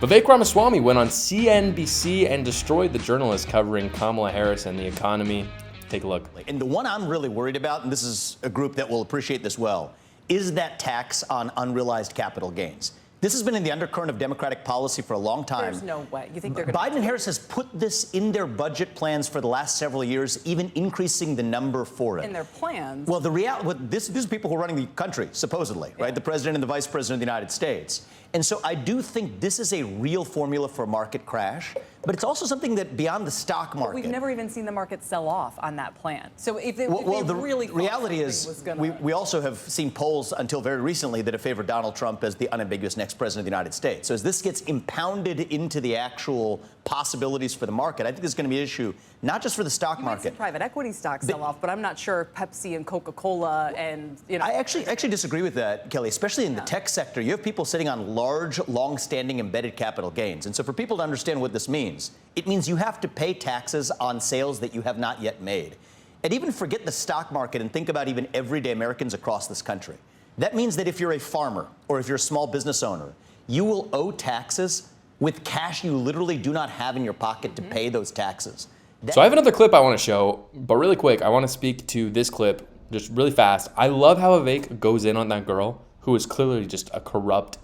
Vivek Ramaswamy went on CNBC and destroyed the journalists covering Kamala Harris and the economy. Take a look. And the one I'm really worried about, and this is a group that will appreciate this well, is that tax on unrealized capital gains. This has been in the undercurrent of Democratic policy for a long time. There's no way. You think they're going to... Biden and Harris has put this in their budget plans for the last several years, even increasing the number for it. In their plans? Well, these are people who are running the country, supposedly, right? The president and the vice president of the United States. And so I do think this is a real formula for a market crash, but it's also something that beyond the stock market. But we've never even seen the market sell off on that plan. So if they, the really reality is we also have seen polls until very recently that have favored Donald Trump as the unambiguous next president of the United States. So as this gets impounded into the actual possibilities for the market, I think this is going to be an issue not just for the stock market. Might see private equity stocks sell off, but I'm not sure Pepsi and Coca-Cola and, you know. I actually disagree with that, Kelly, especially in the tech sector. You have people sitting on large, long-standing embedded capital gains. And so for people to understand what this means, it means you have to pay taxes on sales that you have not yet made. And even forget the stock market and think about even everyday Americans across this country. That means that if you're a farmer or if you're a small business owner, you will owe taxes with cash you literally do not have in your pocket to pay those taxes. So I have another clip I want to show, but really quick, I want to speak to this clip just really fast. I love how Vivek goes in on that girl who is clearly just a corrupt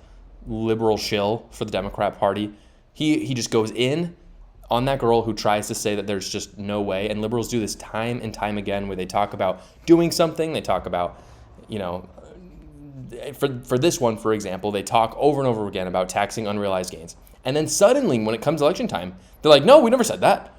liberal shill for the Democrat Party. He just goes in on that girl who tries to say that there's just no way. And liberals do this time and time again where they talk about doing something. They talk about, you know, for this one, for example, they talk over and over again about taxing unrealized gains. And then suddenly when it comes election time, they're like, no, we never said that.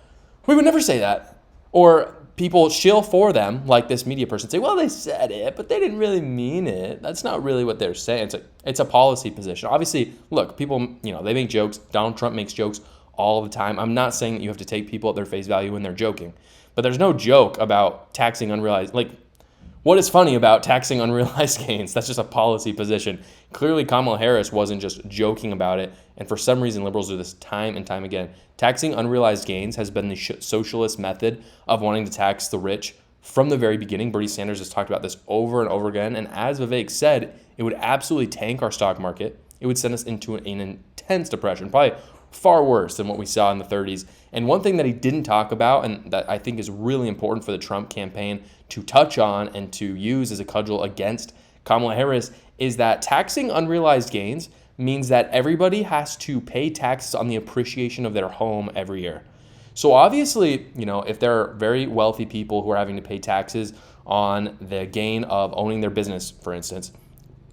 We would never say that. Or people shill for them, like this media person, say, well, they said it, but they didn't really mean it. That's not really what they're saying. It's a policy position. Obviously, look, people, you know, they make jokes. Donald Trump makes jokes all the time. I'm not saying that you have to take people at their face value when they're joking. But there's no joke about taxing unrealized, like, what is funny about taxing unrealized gains? That's just a policy position. Clearly, Kamala Harris wasn't just joking about it. And for some reason, liberals do this time and time again. Taxing unrealized gains has been the socialist method of wanting to tax the rich from the very beginning. Bernie Sanders has talked about this over and over again. And as Vivek said, it would absolutely tank our stock market. It would send us into an intense depression, probably far worse than what we saw in the 30s. And one thing that he didn't talk about, and that I think is really important for the Trump campaign to touch on and to use as a cudgel against Kamala Harris, is that taxing unrealized gains means that everybody has to pay taxes on the appreciation of their home every year. So obviously, you know, if there are very wealthy people who are having to pay taxes on the gain of owning their business, for instance,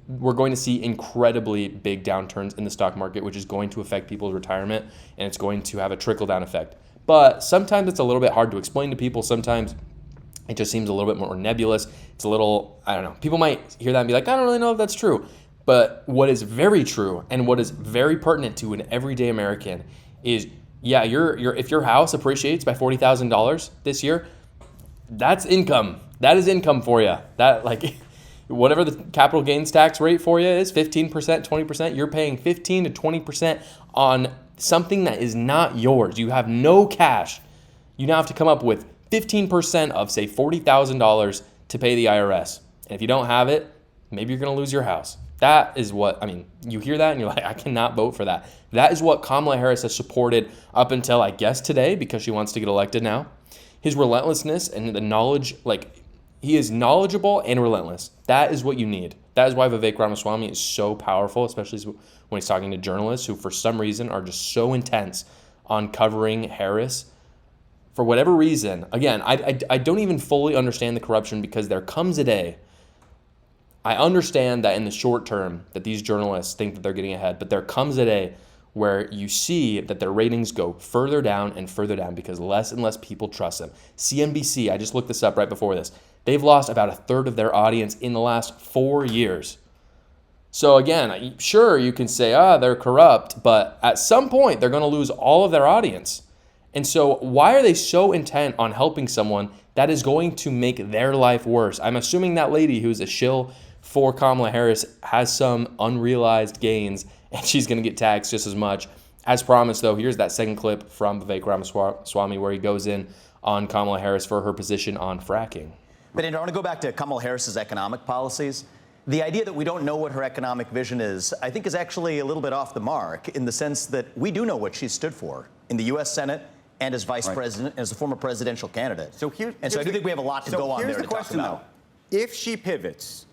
we're going to see incredibly big downturns in the stock market, which is going to affect people's retirement, and it's going to have a trickle-down effect. But sometimes it's a little bit hard to explain to people. Sometimes it just seems a little bit more nebulous. It's a little, I don't know. People might hear that and be like, I don't really know if that's true. But what is very true and what is very pertinent to an everyday American is, yeah, if your house appreciates by $40,000 this year, that's income. That is income for you. That, like, whatever the capital gains tax rate for you is, 15%, 20%, you're paying 15 to 20% on something that is not yours. You have no cash. You now have to come up with 15% of, say, $40,000 to pay the IRS. And if you don't have it, maybe you're going to lose your house. That is what, I mean, you hear that and you're like, I cannot vote for that. That is what Kamala Harris has supported up until, I guess, today, because she wants to get elected now. His relentlessness and the knowledge, like, he is knowledgeable and relentless. That is what you need. That is why Vivek Ramaswamy is so powerful, especially when he's talking to journalists who, for some reason, are just so intense on covering Harris. For whatever reason, again, I don't even fully understand the corruption, because there comes a day, I understand that in the short term that these journalists think that they're getting ahead, but there comes a day where you see that their ratings go further down and further down because less and less people trust them. CNBC, I just looked this up right before this, they've lost about a third of their audience in the last 4 years. So again, sure, you can say, they're corrupt, but at some point they're going to lose all of their audience. And so why are they so intent on helping someone that is going to make their life worse? I'm assuming that lady who's a shill for Kamala Harris has some unrealized gains, and she's going to get taxed just as much. As promised, though, here's that second clip from Vivek Ramaswamy where he goes in on Kamala Harris for her position on fracking. But I want to go back to Kamala Harris's economic policies. The idea that we don't know what her economic vision is, I think, is actually a little bit off the mark in the sense that we do know what she stood for in the U.S. Senate and as vice president, as a former presidential candidate. So I do think we have a lot to go on there to talk about. If she pivots,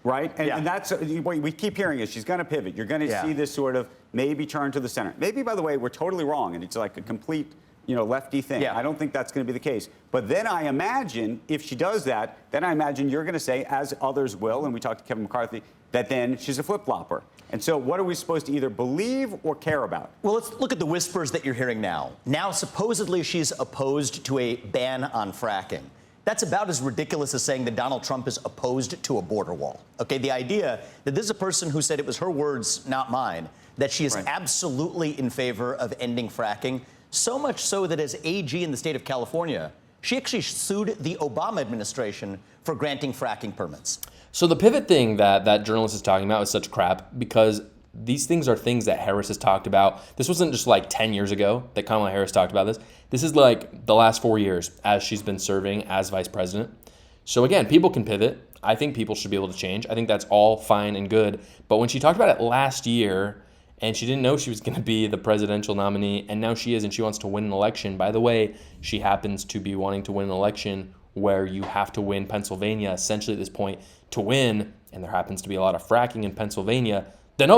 right? And that's what we keep hearing is she's going to pivot. You're going to see this sort of maybe turn to the center. Maybe, by the way, we're totally wrong, and it's like a complete, lefty thing. I don't think that's going to be the case. But then I imagine if she does that, then I imagine you're going to say, as others will, and we talked to Kevin McCarthy, that then she's a flip-flopper. And so what are we supposed to either believe or care about? Well, let's look at the whispers that you're hearing now. Now, supposedly, she's opposed to a ban on fracking. That's about as ridiculous as saying that Donald Trump is opposed to a border wall. Okay, the idea that this is a person who said, it was her words, not mine, that she is absolutely in favor of ending fracking, so much so that as AG in the state of California, she actually sued the Obama administration for granting fracking permits. So the pivot thing that journalist is talking about is such crap because these things are things that Harris has talked about. This wasn't just like 10 years ago that Kamala Harris talked about this. This is like the last 4 years as she's been serving as vice president. So again, people can pivot. I think people should be able to change. I think that's all fine and good. But when she talked about it last year and she didn't know she was going to be the presidential nominee, and now she is, and she wants to win an election. By the way, she happens to be wanting to win an election where you have to win Pennsylvania essentially at this point to win, and there happens to be a lot of fracking in Pennsylvania. Then,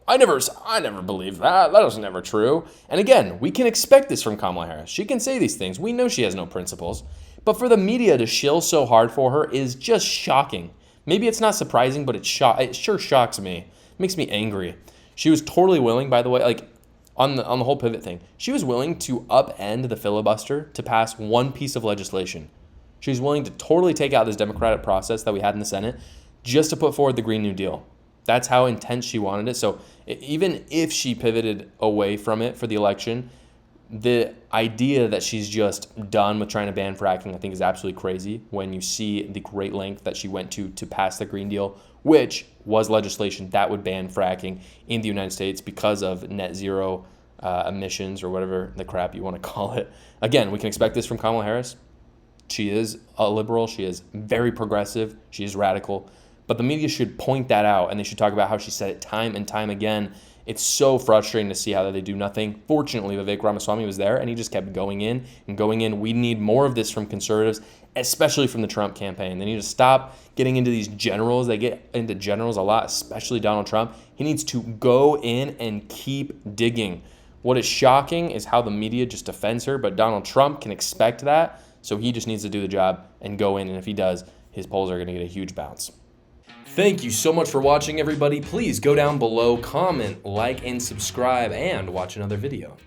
I never believed that. That was never true. And again, we can expect this from Kamala Harris. She can say these things. We know she has no principles. But for the media to shill so hard for her is just shocking. Maybe it's not surprising, but it sure shocks me. It makes me angry. She was totally willing, by the way, like on the whole pivot thing, she was willing to upend the filibuster to pass one piece of legislation. She's willing to totally take out this democratic process that we had in the Senate just to put forward the Green New Deal. That's how intense she wanted it. So even if she pivoted away from it for the election, the idea that she's just done with trying to ban fracking, I think, is absolutely crazy when you see the great length that she went to pass the Green Deal, which was legislation that would ban fracking in the United States because of net zero emissions or whatever the crap you want to call it. Again, we can expect this from Kamala Harris. She is a liberal. She is very progressive. She is radical. But the media should point that out, and they should talk about how she said it time and time again. It's so frustrating to see how they do nothing. Fortunately, Vivek Ramaswamy was there, and he just kept going in and going in. We need more of this from conservatives, especially from the Trump campaign. They need to stop getting into these generals. They get into generals a lot, especially Donald Trump. He needs to go in and keep digging. What is shocking is how the media just defends her, but Donald Trump can expect that, so he just needs to do the job and go in, and if he does, his polls are going to get a huge bounce. Thank you so much for watching, everybody. Please go down below, comment, like, and subscribe, and watch another video.